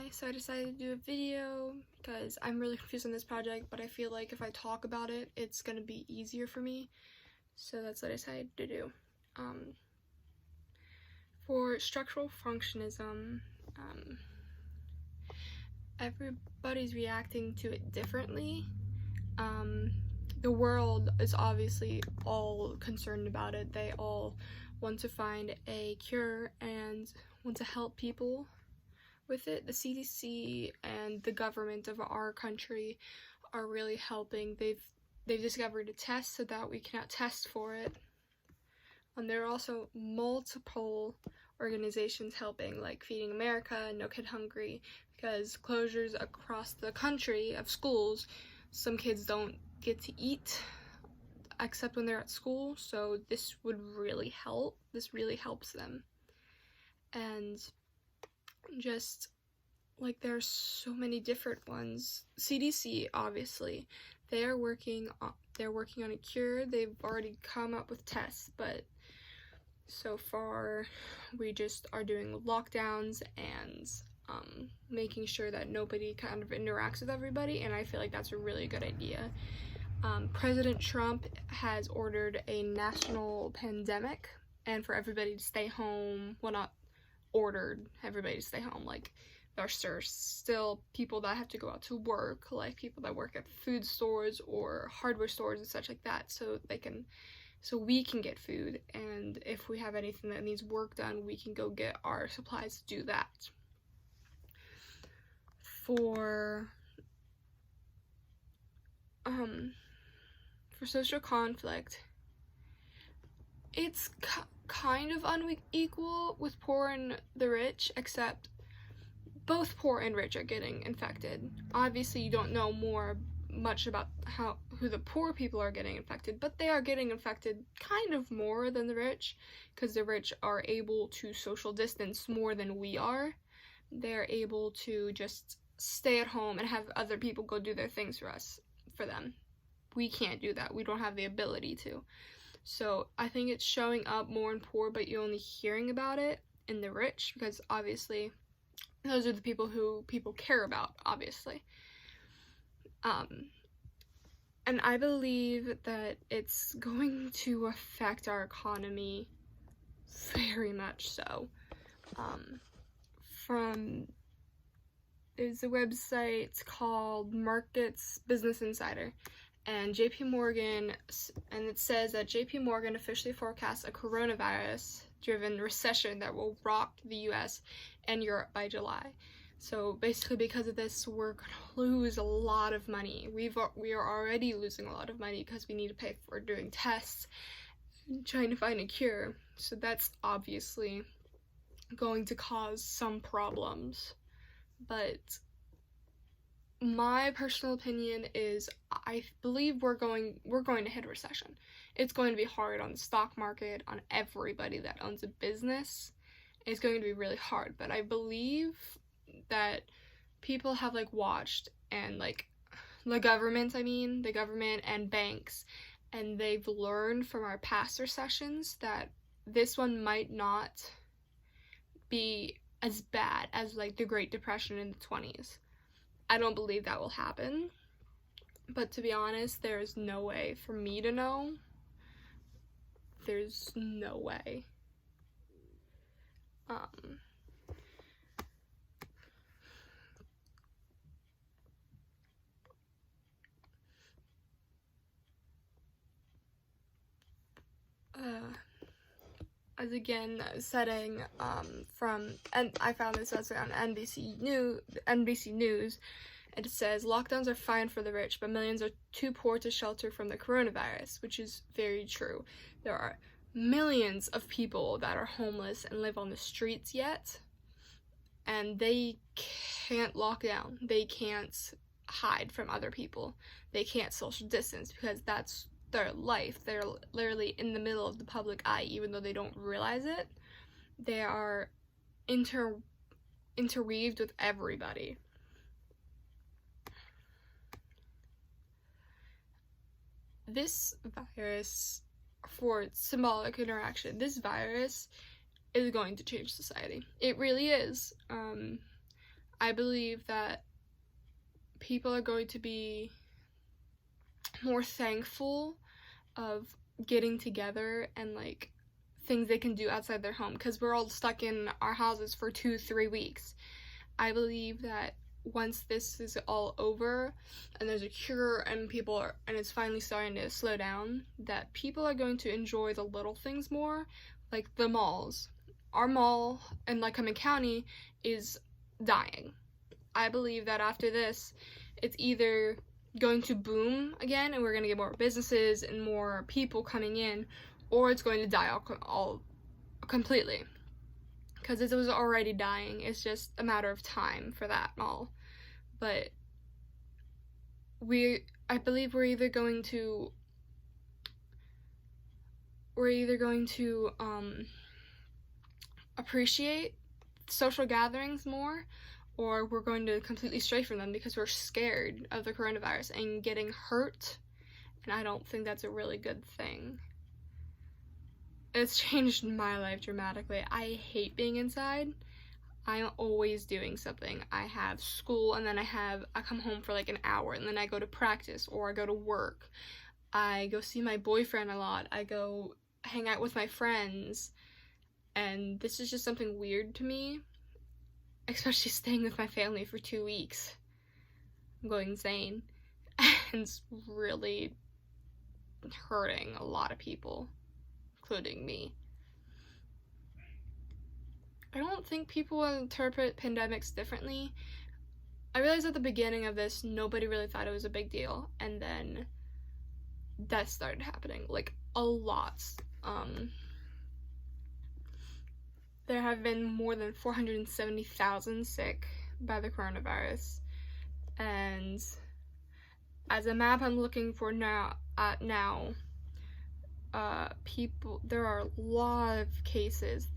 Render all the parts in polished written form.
Hi, so I decided to do a video because I'm really confused on this project, but I feel like if I talk about it, it's going to be easier for me. So that's what I decided to do. For structural functionism, everybody's reacting to it differently. The world is obviously all concerned about it. They all want to find a cure and want to help people with it. The CDC and the government of our country are really helping. They've discovered a test so that we cannot test for it. There are also multiple organizations helping, like Feeding America and No Kid Hungry, because closures across the country of schools, some kids don't get to eat except when they're at school, so this would really help. This really helps them. And just like there's so many different ones. CDC, obviously, they're working on a cure. They've already come up with tests, but so far we just are doing lockdowns and making sure that nobody kind of interacts with everybody, and I feel like that's a really good idea. President Trump has ordered a national pandemic and for everybody to stay home. Well, not ordered everybody to stay home, like there's still people that have to go out to work, like people that work at food stores or hardware stores and such like that, so we can get food, and if we have anything that needs work done, we can go get our supplies to do that. For social conflict, it's kind of unequal with poor and the rich, except both poor and rich are getting infected. Obviously, you don't know much about who the poor people are getting infected, but they are getting infected kind of more than the rich, because the rich are able to social distance more than we are. They're able to just stay at home and have other people go do their things for them. We can't do that. We don't have the ability to. So I think it's showing up more in poor, but you're only hearing about it in the rich, because obviously those are the people who people care about, obviously. And I believe that it's going to affect our economy very much so. There's a website called Markets Business Insider, and JP Morgan, and it says that JP Morgan officially forecasts a coronavirus-driven recession that will rock the US and Europe by July. So basically, because of this, we're gonna lose a lot of money. We are already losing a lot of money because we need to pay for doing tests and trying to find a cure. So that's obviously going to cause some problems. But my personal opinion is I believe we're going to hit a recession. It's going to be hard on the stock market, on everybody that owns a business. It's going to be really hard, but I believe that people have watched, and the government and banks, and they've learned from our past recessions that this one might not be as bad as the Great Depression in the 20s. I don't believe that will happen, but to be honest, there's no way for me to know. There's no way. As again, setting and I found this essay on NBC News. It says, lockdowns are fine for the rich, but millions are too poor to shelter from the coronavirus, which is very true. There are millions of people that are homeless and live on the streets yet, and they can't lock down. They can't hide from other people. They can't social distance because that's their life. They're literally in the middle of the public eye, even though they don't realize it. They are interweaved with everybody. This virus, for symbolic interaction, this virus is going to change society. It really is. I believe that people are going to be more thankful of getting together and like things they can do outside their home, because we're all stuck in our houses for 2-3 weeks. I believe that once this is all over and there's a cure and it's finally starting to slow down, that people are going to enjoy the little things more, like the malls. Our mall in Lycoming County is dying. I believe that after this, it's either going to boom again and we're going to get more businesses and more people coming in, or it's going to die all completely. Because it was already dying. It's just a matter of time for that mall. But I believe we're either going to appreciate social gatherings more, or we're going to completely stray from them because we're scared of the coronavirus and getting hurt, and I don't think that's a really good thing. It's changed my life dramatically. I hate being inside. I'm always doing something. I have school, and then I come home for like an hour, and then I go to practice, or I go to work. I go see my boyfriend a lot. I go hang out with my friends, and this is just something weird to me, especially staying with my family for 2 weeks. I'm going insane, and it's really hurting a lot of people, including me. I don't think people interpret pandemics differently. I realized at the beginning of this, nobody really thought it was a big deal, and then that started happening, like, a lot. There have been more than 470,000 sick by the coronavirus, and as a map I'm looking for now, there are a lot of cases.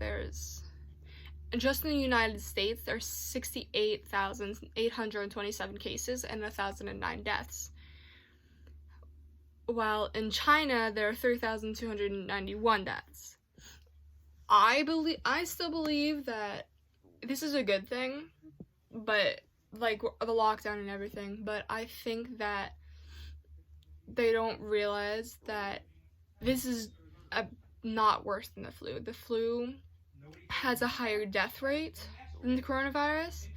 Just in the United States, there's 68,827 cases and 1,009 deaths. While in China, there are 3,291 deaths. I still believe that this is a good thing, but like the lockdown and everything, but I think that they don't realize that this is not worse than the flu. The flu has a higher death rate than the coronavirus,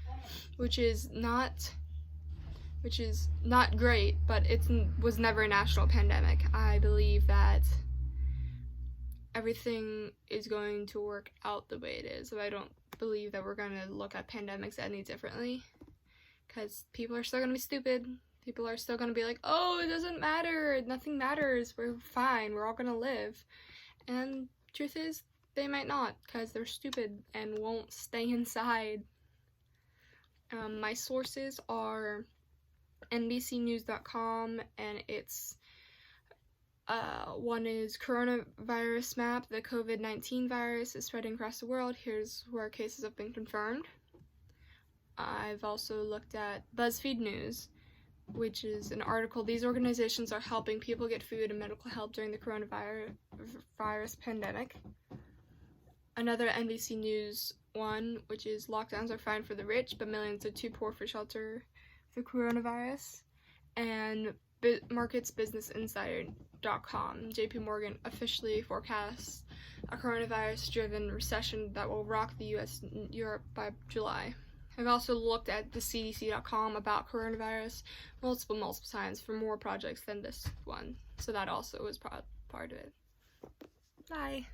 which is not great, but it was never a national pandemic. I believe that everything is going to work out the way it is, so I don't believe that we're going to look at pandemics any differently, because people are still going to be stupid. People are still going to be like, oh, it doesn't matter, nothing matters, we're fine, we're all going to live. And truth is, they might not, because they're stupid and won't stay inside. My sources are NBCnews.com, and it's one is Coronavirus Map, the COVID-19 virus is spreading across the world. Here's where cases have been confirmed. I've also looked at BuzzFeed News, which is an article. These organizations are helping people get food and medical help during the coronavirus pandemic. Another NBC News one, which is lockdowns are fine for the rich, but millions are too poor for shelter for coronavirus. And marketsbusinessinsider.com. JP Morgan officially forecasts a coronavirus-driven recession that will rock the US and Europe by July. I've also looked at the CDC.com about coronavirus multiple times for more projects than this one, so that also was part of it. Bye.